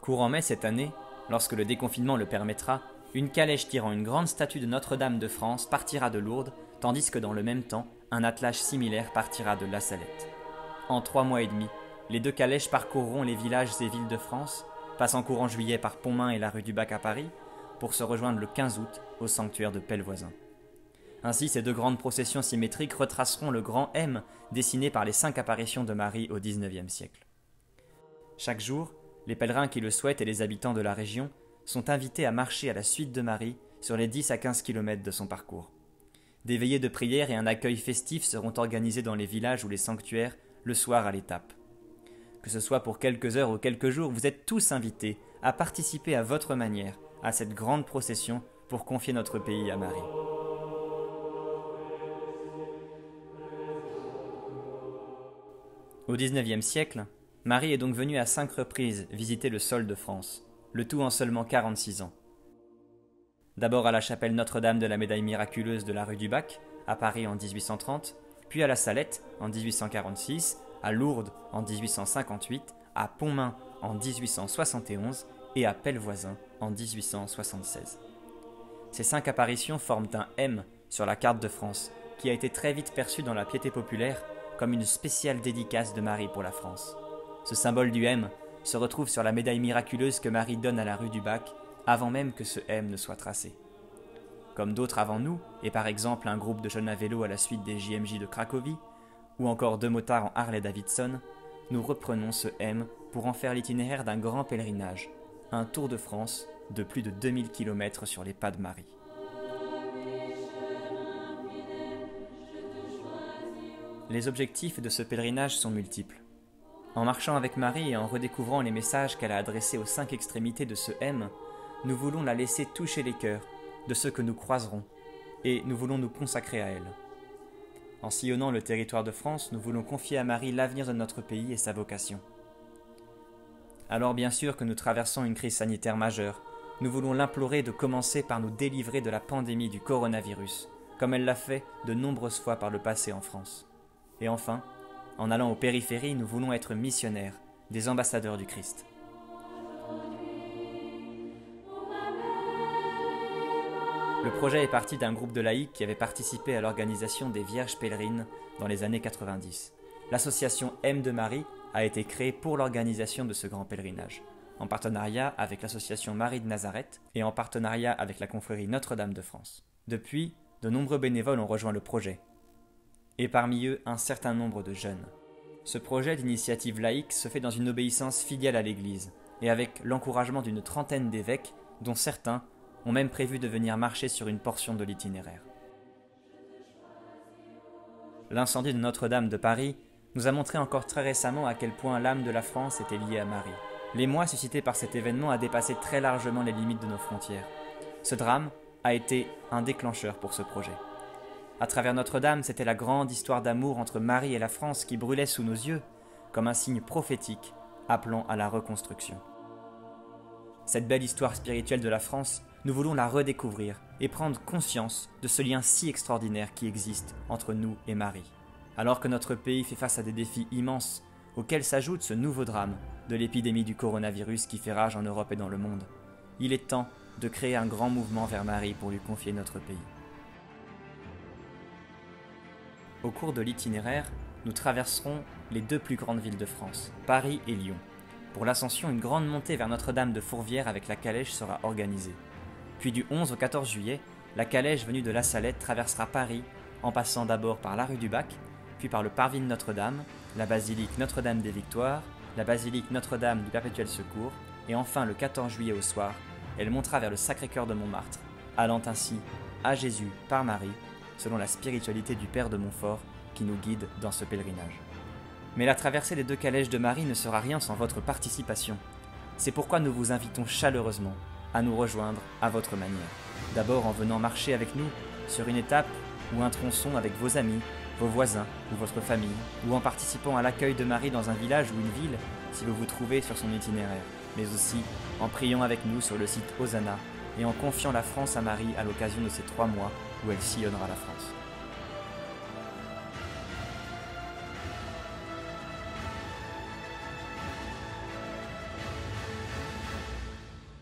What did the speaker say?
Courant mai cette année, lorsque le déconfinement le permettra, une calèche tirant une grande statue de Notre-Dame de France partira de Lourdes, tandis que dans le même temps, un attelage similaire partira de La Salette. En 3 mois et demi, les 2 calèches parcourront les villages et villes de France, passant courant juillet par Pontmain et la rue du Bac à Paris, pour se rejoindre le 15 août au sanctuaire de Pellevoisin. Ainsi, ces 2 grandes processions symétriques retraceront le grand M dessiné par les 5 apparitions de Marie au XIXe siècle. Chaque jour, les pèlerins qui le souhaitent et les habitants de la région sont invités à marcher à la suite de Marie sur les 10 à 15 km de son parcours. Des veillées de prière et un accueil festif seront organisés dans les villages ou les sanctuaires le soir à l'étape. Que ce soit pour quelques heures ou quelques jours, vous êtes tous invités à participer à votre manière à cette grande procession pour confier notre pays à Marie. Au XIXe siècle, Marie est donc venue à 5 reprises visiter le sol de France, le tout en seulement 46 ans. D'abord à la chapelle Notre-Dame de la Médaille miraculeuse de la rue du Bac, à Paris en 1830, puis à la Salette en 1846, à Lourdes en 1858, à Pontmain en 1871 et à Pellevoisin en 1876. Ces 5 apparitions forment un M sur la carte de France, qui a été très vite perçu dans la piété populaire comme une spéciale dédicace de Marie pour la France. Ce symbole du M se retrouve sur la médaille miraculeuse que Marie donne à la rue du Bac, avant même que ce M ne soit tracé. Comme d'autres avant nous, et par exemple un groupe de jeunes à vélo à la suite des JMJ de Cracovie, ou encore 2 motards en Harley-Davidson, nous reprenons ce M pour en faire l'itinéraire d'un grand pèlerinage, un tour de France de plus de 2000 km sur les pas de Marie. Les objectifs de ce pèlerinage sont multiples. En marchant avec Marie et en redécouvrant les messages qu'elle a adressés aux 5 extrémités de ce M, nous voulons la laisser toucher les cœurs de ceux que nous croiserons, et nous voulons nous consacrer à elle. En sillonnant le territoire de France, nous voulons confier à Marie l'avenir de notre pays et sa vocation. Alors bien sûr que nous traversons une crise sanitaire majeure, nous voulons l'implorer de commencer par nous délivrer de la pandémie du coronavirus, comme elle l'a fait de nombreuses fois par le passé en France. Et enfin, en allant aux périphéries, nous voulons être missionnaires, des ambassadeurs du Christ. Le projet est parti d'un groupe de laïcs qui avait participé à l'organisation des Vierges pèlerines dans les années 90. L'association M de Marie a été créée pour l'organisation de ce grand pèlerinage, en partenariat avec l'association Marie de Nazareth et en partenariat avec la confrérie Notre-Dame de France. Depuis, de nombreux bénévoles ont rejoint le projet, et parmi eux un certain nombre de jeunes. Ce projet d'initiative laïque se fait dans une obéissance fidèle à l'Église, et avec l'encouragement d'une trentaine d'évêques, dont certains ont même prévu de venir marcher sur une portion de l'itinéraire. L'incendie de Notre-Dame de Paris nous a montré encore très récemment à quel point l'âme de la France était liée à Marie. L'émoi suscité par cet événement a dépassé très largement les limites de nos frontières. Ce drame a été un déclencheur pour ce projet. À travers Notre-Dame, c'était la grande histoire d'amour entre Marie et la France qui brûlait sous nos yeux, comme un signe prophétique appelant à la reconstruction. Cette belle histoire spirituelle de la France, nous voulons la redécouvrir et prendre conscience de ce lien si extraordinaire qui existe entre nous et Marie. Alors que notre pays fait face à des défis immenses, auxquels s'ajoute ce nouveau drame de l'épidémie du coronavirus qui fait rage en Europe et dans le monde, il est temps de créer un grand mouvement vers Marie pour lui confier notre pays. Au cours de l'itinéraire, nous traverserons les 2 plus grandes villes de France, Paris et Lyon. Pour l'ascension, une grande montée vers Notre-Dame de Fourvière avec la calèche sera organisée. Puis du 11 au 14 juillet, la calèche venue de La Salette traversera Paris en passant d'abord par la rue du Bac, puis par le parvis de Notre-Dame, la basilique Notre-Dame des Victoires, la basilique Notre-Dame du Perpétuel Secours, et enfin le 14 juillet au soir, elle montera vers le Sacré-Cœur de Montmartre, allant ainsi à Jésus par Marie, selon la spiritualité du Père de Montfort qui nous guide dans ce pèlerinage. Mais la traversée des 2 calèches de Marie ne sera rien sans votre participation. C'est pourquoi nous vous invitons chaleureusement à nous rejoindre à votre manière. D'abord en venant marcher avec nous sur une étape ou un tronçon avec vos amis, vos voisins ou votre famille, ou en participant à l'accueil de Marie dans un village ou une ville si vous vous trouvez sur son itinéraire, mais aussi en priant avec nous sur le site Hosanna et en confiant la France à Marie à l'occasion de ces 3 mois où elle sillonnera la France.